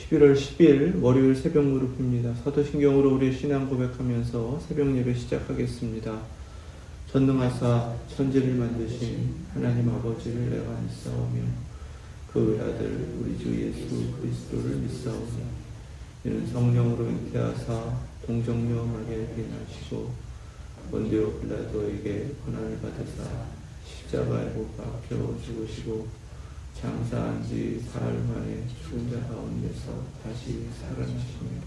11월 10일 월요일 새벽 무릎입니다. 사도신경으로 우리의 신앙 고백하면서 새벽 예배 시작하겠습니다. 전능하사 천지를 만드신 하나님 아버지를 내가 믿사오며 그 외아들 우리 주 예수 그리스도를 믿사오며 이는 성령으로 잉태하사 동정녀하게 빈하시고 본디오 빌라도에게 고난을 받으사 십자가에 못 박혀 죽으시고 장사한 지 사흘 만에 죽은 자 가운데서 다시 살아나시며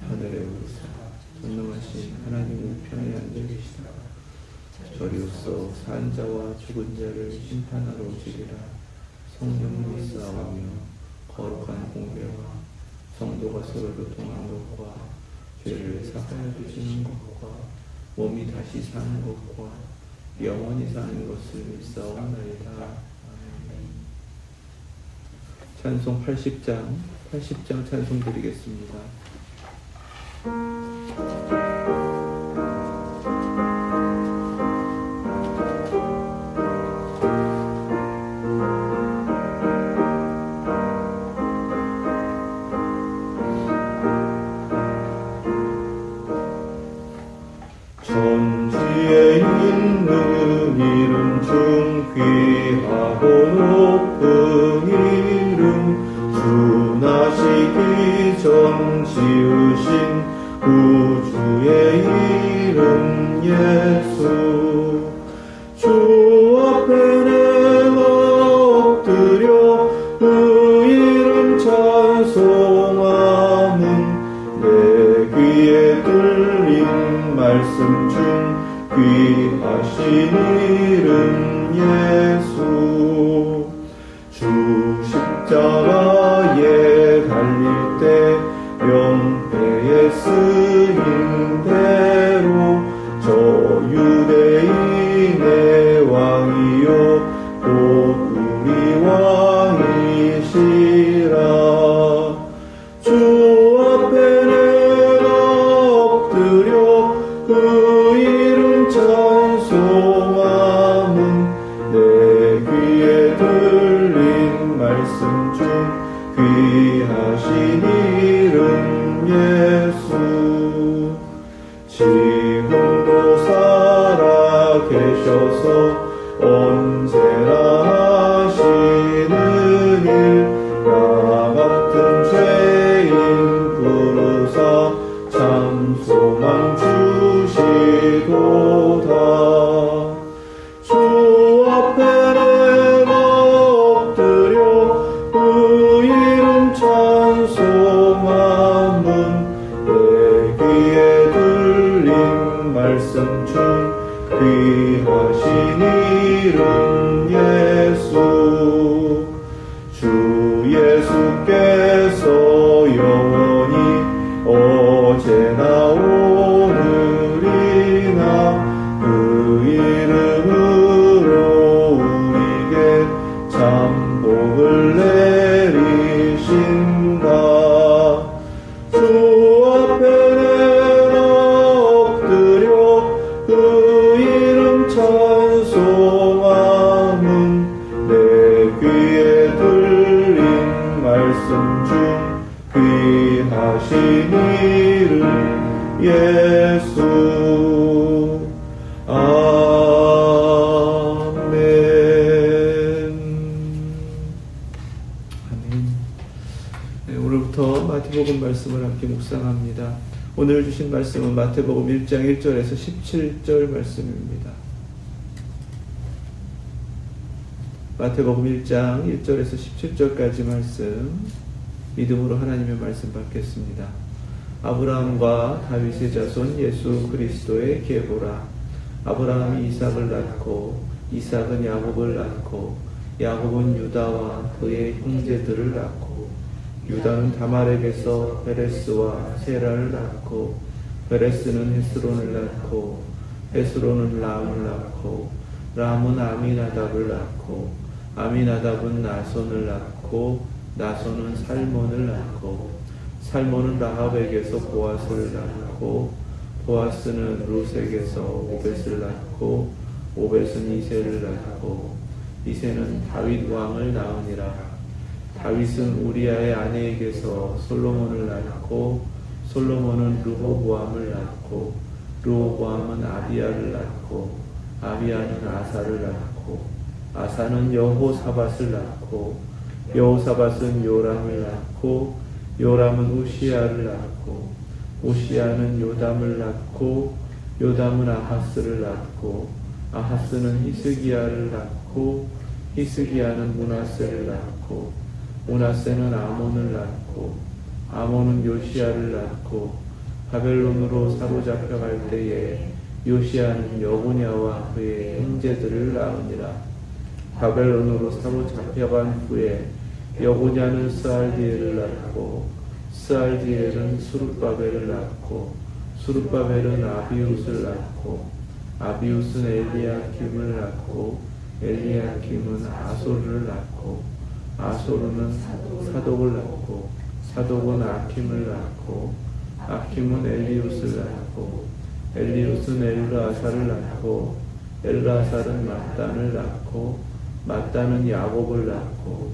하늘에 오르사 전능하신 하나님 우편에 앉아 계시다. 저리로서 산 자와 죽은 자를 심판하러 오시리라. 성령을 믿사오며 거룩한 공회와 성도가 서로 교통하는 것과 죄를 사하여 주시는 것과 몸이 다시 사는 것과 영원히 사는 것을 믿사옵나이다. 찬송 80장 찬송 드리겠습니다. 천지에 있는 이름 중 귀하고 높은 이름 주 나시기 전 지으신 구주의 이름 예수 주 앞에 내가 엎드려 그 이름 찬송함은 내 귀에 들린 말씀 중 귀하신 이름 예수 주 십자가에 달릴 때 명패에 쓰인 대로 저 유대인의 왕이요 곧 우리 왕이시라 주 앞에 내가 엎드려 그 이름 찬송함은 내 귀에 들린 말씀 중 귀하신 이름 예수 지금도 살아 계셔서 언제나 하시는 일 나 같은 죄인 부르사 참 소망 주시도다 주 앞에 내가 엎드려 그 이름 찬송함은 내 귀에 들린 말씀 중 귀하신 이름 예수 주 예수께서 영원히 어제나 오늘이나 그 이름으로 우리에게 참 복을 내리신다 주 앞에 내가 엎드려 그 이름 찬송함은 내 귀에 들린 말씀 중 귀하신 이름 예수 아멘. 네, 오늘부터 마태복음 말씀을 함께 묵상합니다. 오늘 주신 말씀은 마태복음 1장 1절에서 17절 말씀입니다. 마태복음 1장 1절에서 17절까지 말씀 믿음으로 하나님의 말씀 받겠습니다. 아브라함과 다윗의 자손 예수 그리스도의 계보라. 아브라함이 이삭을 낳고 이삭은 야곱을 낳고 야곱은 유다와 그의 형제들을 낳고 유다는 다말에게서 베레스와 세라를 낳고 베레스는 헤스론을 낳고 헤스론은 람을 낳고 람은 아미나답을 낳고 아미나답은 나손을 낳고 나손은 살몬을 낳고 살몬은 라합에게서 보아스를 낳고 보아스는 룻에게서 오벳을 낳고 오벳은 이새를 낳고 이새는 다윗 왕을 낳으니라. 다윗은 우리아의 아내에게서 솔로몬을 낳고 솔로몬은 르호보암을 낳고 르호보암은 아비야를 낳고 아비야는 아사를 낳고 아사는 여호사밧을 낳고 여호사밧은 요람을 낳고 요람은 우시야를 낳고 우시야는 요담을 낳고 요담은 아하스를 낳고 아하스는 히스기야를 낳고 히스기야는 므낫세를 낳고 므낫세는 아몬을 낳고 아몬은 요시야를 낳고 바벨론으로 사로잡혀갈 때에 요시야는 여고냐와 그의 형제들을 낳으니라. 바벨론으로 사로잡혀간 후에 여고냐는 스알디엘을 낳고 스알디엘은 수룹바벨을 낳고 수룹바벨은 아비웃을 낳고 아비웃은 엘리야킴을 낳고 엘리야킴은 아소르를 낳고 아소르는 사독을 낳고 사독은 아킴을 낳고 아킴은 엘리웃을 낳고 엘리웃은 엘르아사를 낳고 엘르아살은 mat단을 낳고 mat단은 야곱을 낳고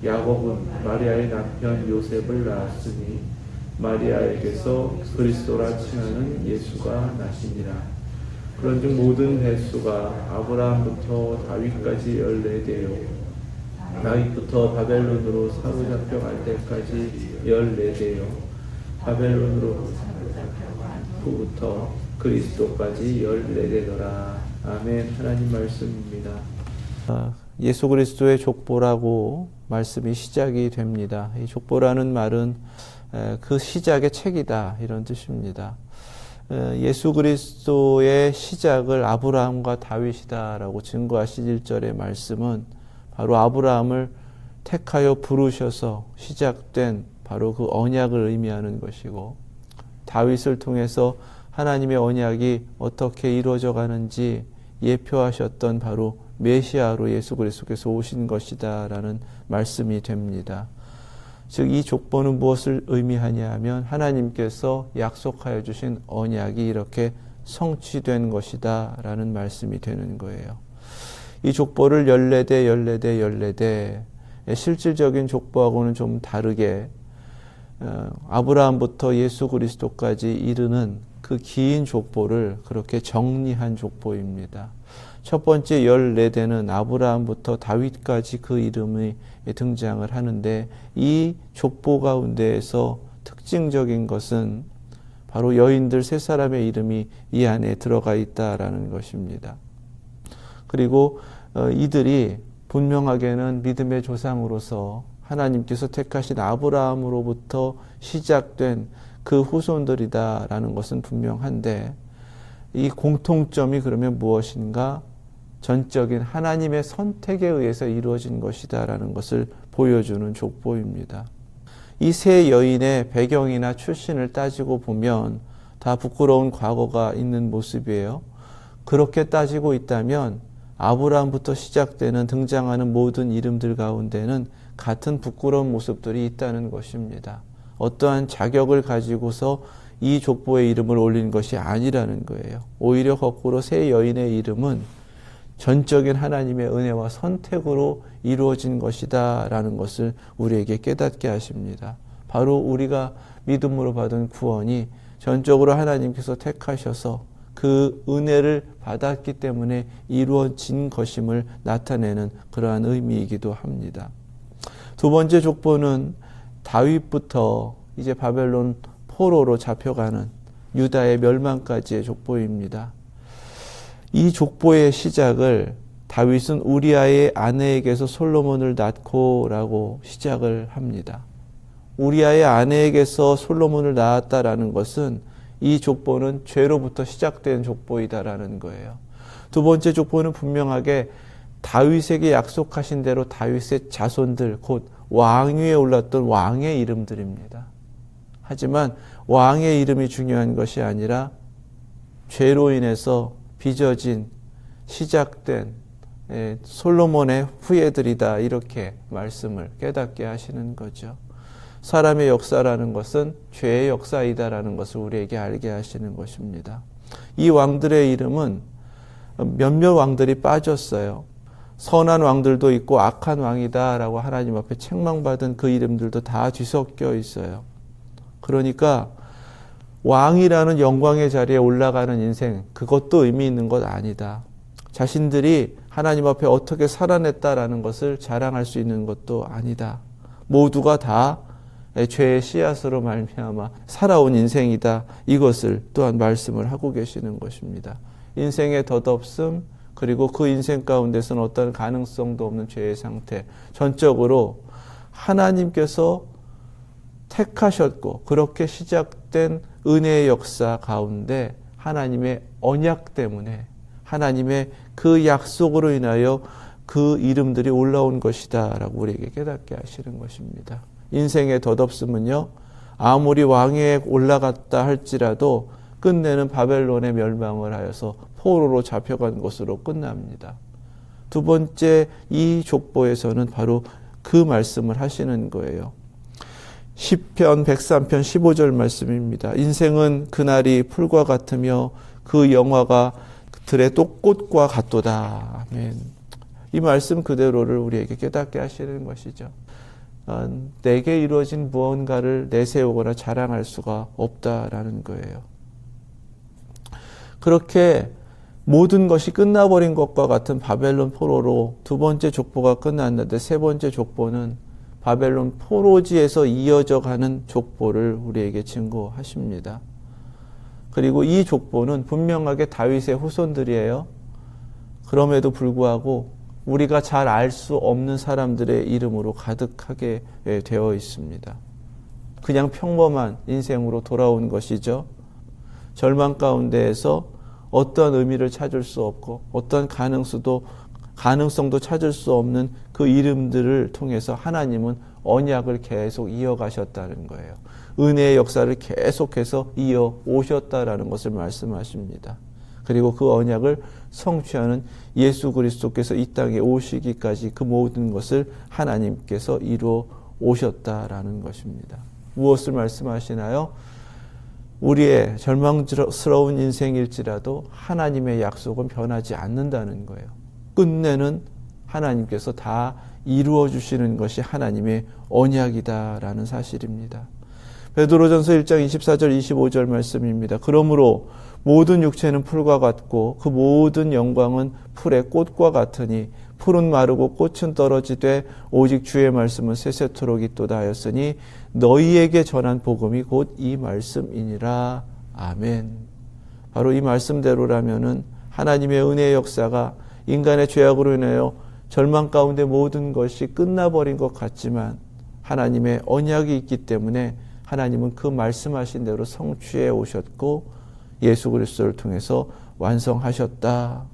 야곱은 마리아의 남편 요셉을 낳았으니 마리아에게서 그리스도라 칭하는 예수가 나시니라. 그런즉 모든 횟수가 아브라함부터 다윗까지 14대요 다윗부터 바벨론으로 사로잡혀갈 때까지 14대요 바벨론으로 후부터 그리스도까지 14대더라. 아멘. 하나님 말씀입니다. 예수 그리스도의 족보라고 말씀이 시작이 됩니다. 이 족보라는 말은 그 시작의 책이다 이런 뜻입니다. 예수 그리스도의 시작을 아브라함과 다윗이다라고 증거하신 1절의 말씀은 바로 아브라함을 택하여 부르셔서 시작된 바로 그 언약을 의미하는 것이고 다윗을 통해서 하나님의 언약이 어떻게 이루어져 가는지 예표하셨던 바로 메시아로 예수 그리스도께서 오신 것이다 라는 말씀이 됩니다. 즉 이 족보는 무엇을 의미하냐 하면 하나님께서 약속하여 주신 언약이 이렇게 성취된 것이다 라는 말씀이 되는 거예요. 이 족보를 14대 실질적인 족보하고는 좀 다르게 아브라함부터 예수 그리스도까지 이르는 그 긴 족보를 그렇게 정리한 족보입니다. 첫 번째 14대는 아브라함부터 다윗까지 그 이름이 등장을 하는데 이 족보 가운데에서 특징적인 것은 바로 여인들 3사람의 이름이 이 안에 들어가 있다라는 것입니다. 그리고 이들이 분명하게는 믿음의 조상으로서 하나님께서 택하신 아브라함으로부터 시작된 그 후손들이다라는 것은 분명한데 이 공통점이 그러면 무엇인가? 전적인 하나님의 선택에 의해서 이루어진 것이다라는 것을 보여주는 족보입니다. 이 세 여인의 배경이나 출신을 따지고 보면 다 부끄러운 과거가 있는 모습이에요. 그렇게 따지고 있다면 아브라함부터 시작되는 등장하는 모든 이름들 가운데는 같은 부끄러운 모습들이 있다는 것입니다. 어떠한 자격을 가지고서 이 족보의 이름을 올린 것이 아니라는 거예요. 오히려 거꾸로 세 여인의 이름은 전적인 하나님의 은혜와 선택으로 이루어진 것이다 라는 것을 우리에게 깨닫게 하십니다. 바로 우리가 믿음으로 받은 구원이 전적으로 하나님께서 택하셔서 그 은혜를 받았기 때문에 이루어진 것임을 나타내는 그러한 의미이기도 합니다. 두 번째 족보는 다윗부터 이제 바벨론 포로로 잡혀가는 유다의 멸망까지의 족보입니다. 이 족보의 시작을 다윗은 우리아의 아내에게서 솔로몬을 낳고 라고 시작을 합니다. 우리아의 아내에게서 솔로몬을 낳았다라는 것은 이 족보는 죄로부터 시작된 족보이다라는 거예요. 두 번째 족보는 분명하게 다윗에게 약속하신 대로 다윗의 자손들 곧 왕위에 올랐던 왕의 이름들입니다. 하지만 왕의 이름이 중요한 것이 아니라 죄로 인해서 빚어진 시작된 솔로몬의 후예들이다 이렇게 말씀을 깨닫게 하시는 거죠. 사람의 역사라는 것은 죄의 역사이다라는 것을 우리에게 알게 하시는 것입니다. 이 왕들의 이름은 몇몇 왕들이 빠졌어요. 선한 왕들도 있고 악한 왕이다라고 하나님 앞에 책망받은 그 이름들도 다 뒤섞여 있어요. 그러니까 왕이라는 영광의 자리에 올라가는 인생, 그것도 의미 있는 것 아니다. 자신들이 하나님 앞에 어떻게 살아냈다라는 것을 자랑할 수 있는 것도 아니다. 모두가 다 죄의 씨앗으로 말미암아 살아온 인생이다. 이것을 또한 말씀을 하고 계시는 것입니다. 인생의 덧없음, 그리고 그 인생 가운데서는 어떤 가능성도 없는 죄의 상태, 전적으로 하나님께서 택하셨고 그렇게 시작된 은혜의 역사 가운데 하나님의 언약 때문에, 하나님의 그 약속으로 인하여 그 이름들이 올라온 것이다 라고 우리에게 깨닫게 하시는 것입니다. 인생의 덧없음은요, 아무리 왕위에 올라갔다 할지라도 끝내는 바벨론의 멸망을 하여서 포로로 잡혀간 것으로 끝납니다. 두 번째 이 족보에서는 바로 그 말씀을 하시는 거예요. 시편 103편 15절 말씀입니다. 인생은 그날이 풀과 같으며 그 영화가 들의 꽃과 같도다. 아멘. 이 말씀 그대로를 우리에게 깨닫게 하시는 것이죠. 내게 이루어진 무언가를 내세우거나 자랑할 수가 없다라는 거예요. 그렇게 모든 것이 끝나버린 것과 같은 바벨론 포로로 두 번째 족보가 끝났는데 세 번째 족보는 바벨론 포로지에서 이어져 가는 족보를 우리에게 증거하십니다. 그리고 이 족보는 분명하게 다윗의 후손들이에요. 그럼에도 불구하고 우리가 잘 알 수 없는 사람들의 이름으로 가득하게 되어 있습니다. 그냥 평범한 인생으로 돌아온 것이죠. 절망 가운데에서 어떤 의미를 찾을 수 없고 어떤 가능성도 찾을 수 없는 그 이름들을 통해서 하나님은 언약을 계속 이어가셨다는 거예요. 은혜의 역사를 계속해서 이어오셨다라는 것을 말씀하십니다. 그리고 그 언약을 성취하는 예수 그리스도께서 이 땅에 오시기까지 그 모든 것을 하나님께서 이루어 오셨다라는 것입니다. 무엇을 말씀하시나요? 우리의 절망스러운 인생일지라도 하나님의 약속은 변하지 않는다는 거예요. 끝내는 하나님께서 다 이루어 주시는 것이 하나님의 언약이다라는 사실입니다. 베드로전서 1장 24절 25절 말씀입니다. 그러므로 모든 육체는 풀과 같고 그 모든 영광은 풀의 꽃과 같으니 풀은 마르고 꽃은 떨어지되 오직 주의 말씀은 세세토록 있도다 하였으니 너희에게 전한 복음이 곧 이 말씀이니라. 아멘. 바로 이 말씀대로라면은 하나님의 은혜의 역사가 인간의 죄악으로 인하여 절망 가운데 모든 것이 끝나버린 것 같지만 하나님의 언약이 있기 때문에 하나님은 그 말씀하신 대로 성취해 오셨고 예수 그리스도를 통해서 완성하셨다.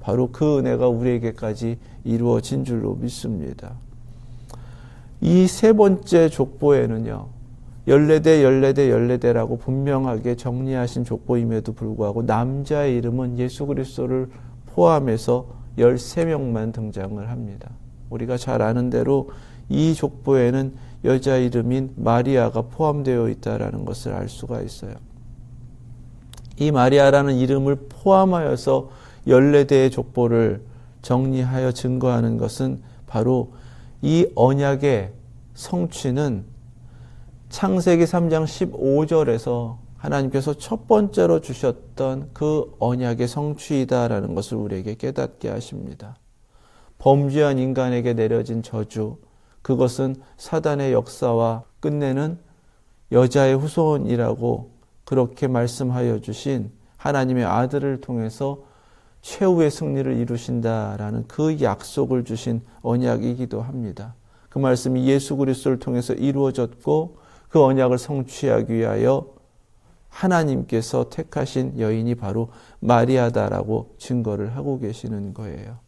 바로 그 은혜가 우리에게까지 이루어진 줄로 믿습니다. 이 세 번째 족보에는요, 14대라고 분명하게 정리하신 족보임에도 불구하고 남자의 이름은 예수 그리스도를 포함해서 13명만 등장을 합니다. 우리가 잘 아는 대로 이 족보에는 여자 이름인 마리아가 포함되어 있다는 것을 알 수가 있어요. 이 마리아라는 이름을 포함하여서 14대의 족보를 정리하여 증거하는 것은 바로 이 언약의 성취는 창세기 3장 15절에서 하나님께서 첫 번째로 주셨던 그 언약의 성취이다라는 것을 우리에게 깨닫게 하십니다. 범죄한 인간에게 내려진 저주, 그것은 사단의 역사와 끝내는 여자의 후손이라고 그렇게 말씀하여 주신 하나님의 아들을 통해서 최후의 승리를 이루신다라는 그 약속을 주신 언약이기도 합니다. 그 말씀이 예수 그리스도를 통해서 이루어졌고 그 언약을 성취하기 위하여 하나님께서 택하신 여인이 바로 마리아다라고 증거를 하고 계시는 거예요.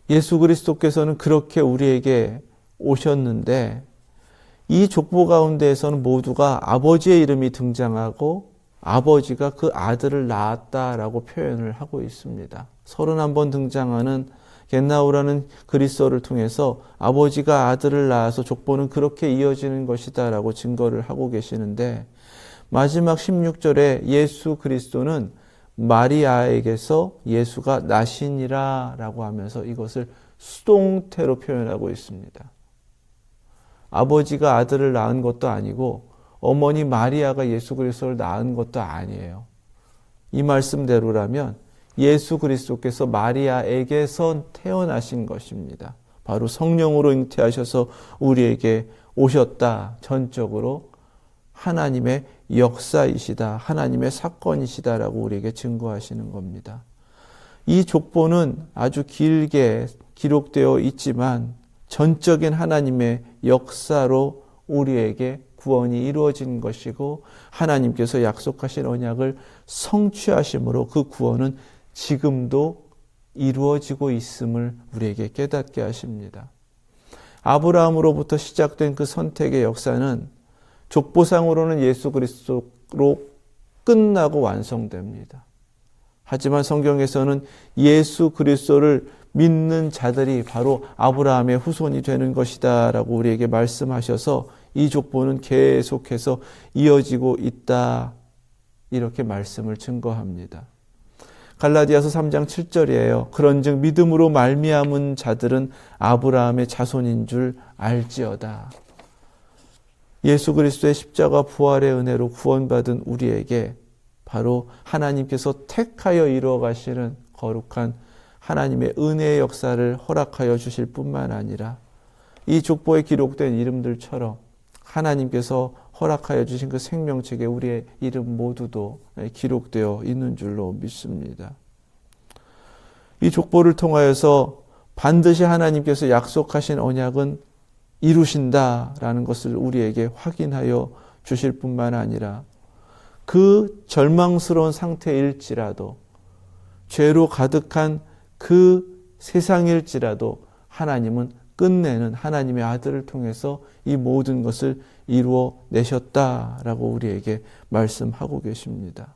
예수 그리스도께서는 그렇게 우리에게 오셨는데 이 족보 가운데에서는 모두가 아버지의 이름이 등장하고 아버지가 그 아들을 낳았다라고 표현을 하고 있습니다. 31번 등장하는 겟나우라는 그리스어를 통해서 아버지가 아들을 낳아서 족보는 그렇게 이어지는 것이다라고 증거를 하고 계시는데 마지막 16절에 예수 그리스도는 마리아에게서 예수가 나시니라 라고 하면서 이것을 수동태로 표현하고 있습니다. 아버지가 아들을 낳은 것도 아니고 어머니 마리아가 예수 그리스도를 낳은 것도 아니에요. 이 말씀대로라면 예수 그리스도께서 마리아에게서 태어나신 것입니다. 바로 성령으로 잉태하셔서 우리에게 오셨다. 전적으로 하나님의 역사이시다. 하나님의 사건이시다라고 우리에게 증거하시는 겁니다. 이 족보는 아주 길게 기록되어 있지만 전적인 하나님의 역사로 우리에게 구원이 이루어진 것이고 하나님께서 약속하신 언약을 성취하심으로 그 구원은 지금도 이루어지고 있음을 우리에게 깨닫게 하십니다. 아브라함으로부터 시작된 그 선택의 역사는 족보상으로는 예수 그리스도로 끝나고 완성됩니다. 하지만 성경에서는 예수 그리스도를 믿는 자들이 바로 아브라함의 후손이 되는 것이다 라고 우리에게 말씀하셔서 이 족보는 계속해서 이어지고 있다 이렇게 말씀을 증거합니다. 갈라디아서 3장 7절이에요. 그런즉 믿음으로 말미암은 자들은 아브라함의 자손인 줄 알지어다. 예수 그리스도의 십자가 부활의 은혜로 구원받은 우리에게 바로 하나님께서 택하여 이루어 가시는 거룩한 하나님의 은혜의 역사를 허락하여 주실 뿐만 아니라 이 족보에 기록된 이름들처럼 하나님께서 허락하여 주신 그 생명책에 우리의 이름 모두도 기록되어 있는 줄로 믿습니다. 이 족보를 통하여서 반드시 하나님께서 약속하신 언약은 이루신다라는 것을 우리에게 확인하여 주실 뿐만 아니라 그 절망스러운 상태일지라도 죄로 가득한 그 세상일지라도 하나님은 끝내는 하나님의 아들을 통해서 이 모든 것을 이루어 내셨다라고 우리에게 말씀하고 계십니다.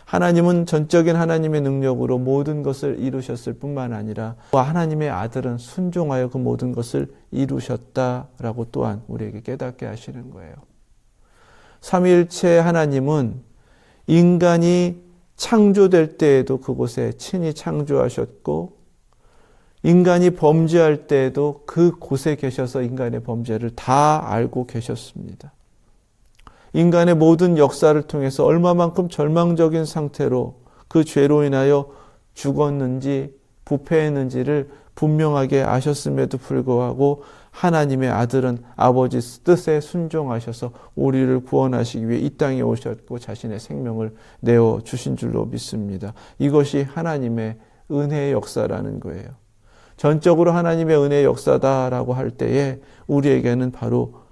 하나님은 전적인 하나님의 능력으로 모든 것을 이루셨을 뿐만 아니라 하나님의 아들은 순종하여 그 모든 것을 이루셨다라고 또한 우리에게 깨닫게 하시는 거예요. 삼위일체 하나님은 인간이 창조될 때에도 그곳에 친히 창조하셨고 인간이 범죄할 때에도 그곳에 계셔서 인간의 범죄를 다 알고 계셨습니다. 인간의 모든 역사를 통해서 얼마만큼 절망적인 상태로 그 죄로 인하여 죽었는지 부패했는지를 분명하게 아셨음에도 불구하고 하나님의 아들은 아버지 뜻에 순종하셔서 우리를 구원하시기 위해 이 땅에 오셨고 자신의 생명을 내어주신 줄로 믿습니다. 이것이 하나님의 은혜의 역사라는 거예요. 전적으로 하나님의 은혜의 역사다라고 할 때에 우리에게는 바로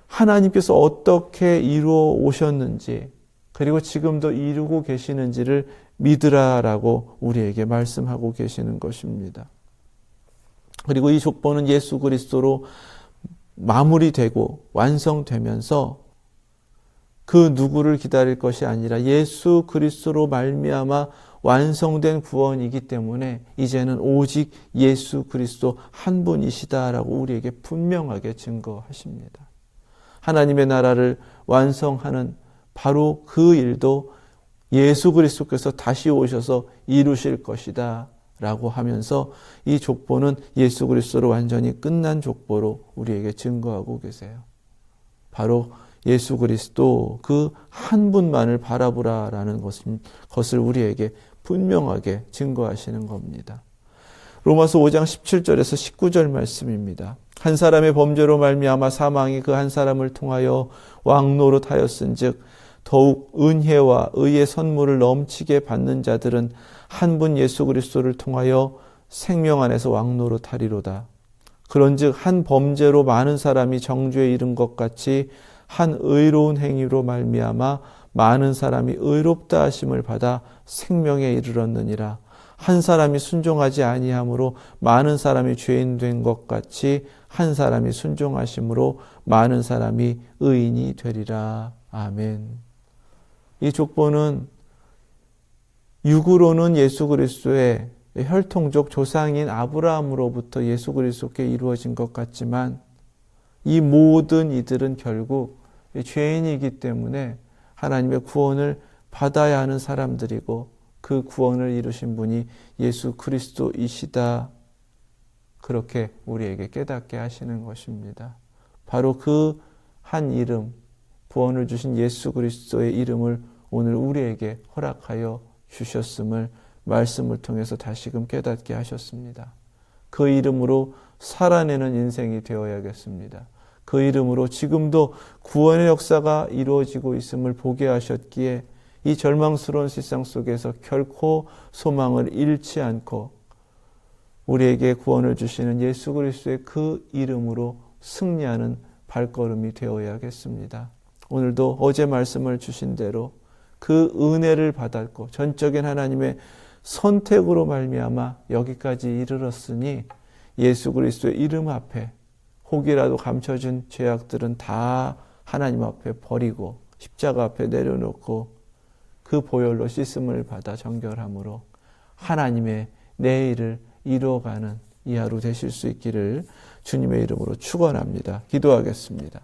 하나님께서 어떻게 이루어 오셨는지 그리고 지금도 이루고 계시는지를 믿으라라고 우리에게 말씀하고 계시는 것입니다. 그리고 이 족보는 예수 그리스도로 마무리되고 완성되면서 그 누구를 기다릴 것이 아니라 예수 그리스도로 말미암아 완성된 구원이기 때문에 이제는 오직 예수 그리스도 한 분이시다라고 우리에게 분명하게 증거하십니다. 하나님의 나라를 완성하는 바로 그 일도 예수 그리스도께서 다시 오셔서 이루실 것이다 라고 하면서 이 족보는 예수 그리스도로 완전히 끝난 족보로 우리에게 증거하고 계세요. 바로 예수 그리스도 그 한 분만을 바라보라라는 것을 우리에게 분명하게 증거하시는 겁니다. 로마서 5장 17절에서 19절 말씀입니다. 한 사람의 범죄로 말미암아 사망이 그 한 사람을 통하여 왕노릇하였은즉 더욱 은혜와 의의 선물을 넘치게 받는 자들은 한 분 예수 그리스도를 통하여 생명 안에서 왕노릇하리로다. 그런즉 한 범죄로 많은 사람이 정죄에 이른 것 같이 한 의로운 행위로 말미암아 많은 사람이 의롭다 하심을 받아 생명에 이르렀느니라. 한 사람이 순종하지 아니함으로 많은 사람이 죄인 된 것 같이 한 사람이 순종하심으로 많은 사람이 의인이 되리라. 아멘. 이 족보는 육으로는 예수 그리스도의 혈통적 조상인 아브라함으로부터 예수 그리스도께 이루어진 것 같지만 이 모든 이들은 결국 죄인이기 때문에 하나님의 구원을 받아야 하는 사람들이고 그 구원을 이루신 분이 예수 그리스도이시다. 그렇게 우리에게 깨닫게 하시는 것입니다. 바로 그 한 이름, 구원을 주신 예수 그리스도의 이름을 오늘 우리에게 허락하여 주셨음을 말씀을 통해서 다시금 깨닫게 하셨습니다. 그 이름으로 살아내는 인생이 되어야겠습니다. 그 이름으로 지금도 구원의 역사가 이루어지고 있음을 보게 하셨기에 이 절망스러운 세상 속에서 결코 소망을 잃지 않고 우리에게 구원을 주시는 예수 그리스도의 그 이름으로 승리하는 발걸음이 되어야겠습니다. 오늘도 어제 말씀을 주신 대로 그 은혜를 받았고 전적인 하나님의 선택으로 말미암아 여기까지 이르렀으니 예수 그리스도의 이름 앞에 혹이라도 감춰진 죄악들은 다 하나님 앞에 버리고 십자가 앞에 내려놓고 그 보혈로 씻음을 받아 정결함으로 하나님의 내일을 이루어가는 이 하루 되실 수 있기를 주님의 이름으로 축원합니다. 기도하겠습니다.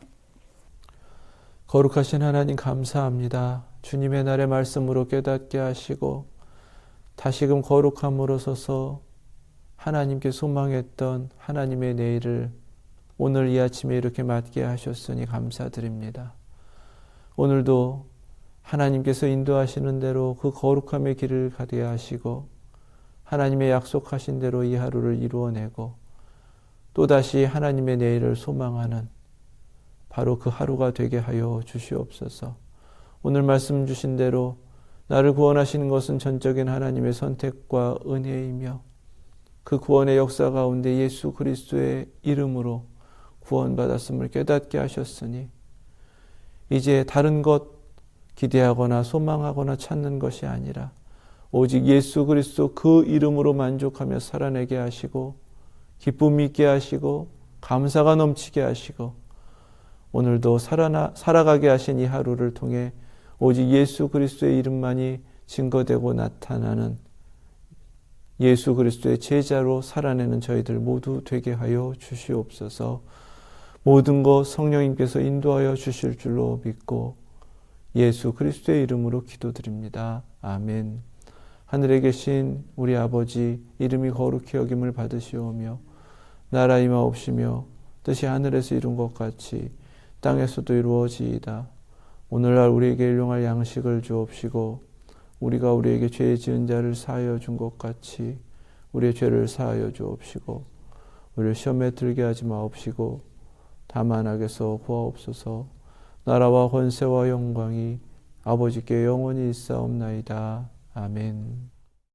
거룩하신 하나님 감사합니다. 주님의 날의 말씀으로 깨닫게 하시고 다시금 거룩함으로 서서 하나님께 소망했던 하나님의 내일을 오늘 이 아침에 이렇게 맞게 하셨으니 감사드립니다. 오늘도 하나님께서 인도하시는 대로 그 거룩함의 길을 가게 하시고 하나님의 약속하신 대로 이 하루를 이루어내고 또다시 하나님의 내일을 소망하는 바로 그 하루가 되게 하여 주시옵소서. 오늘 말씀 주신 대로 나를 구원하시는 것은 전적인 하나님의 선택과 은혜이며 그 구원의 역사 가운데 예수 그리스도의 이름으로 구원받았음을 깨닫게 하셨으니 이제 다른 것 기대하거나 소망하거나 찾는 것이 아니라 오직 예수 그리스도 그 이름으로 만족하며 살아내게 하시고 기쁨 있게 하시고 감사가 넘치게 하시고 오늘도 살아가게 하신 이 하루를 통해 오직 예수 그리스도의 이름만이 증거되고 나타나는 예수 그리스도의 제자로 살아내는 저희들 모두 되게 하여 주시옵소서. 모든 것 성령님께서 인도하여 주실 줄로 믿고 예수 그리스도의 이름으로 기도드립니다. 아멘. 하늘에 계신 우리 아버지 이름이 거룩히 여김을 받으시오며 나라 임하옵시며 뜻이 하늘에서 이룬 것 같이 땅에서도 이루어지이다. 오늘날 우리에게 일용할 양식을 주옵시고 우리가 우리에게 죄 지은 자를 사하여 준 것 같이 우리의 죄를 사하여 주옵시고 우리를 시험에 들게 하지 마옵시고 다만 악에서 구하옵소서. 나라와 권세와 영광이 아버지께 영원히 있사옵나이다. 아멘.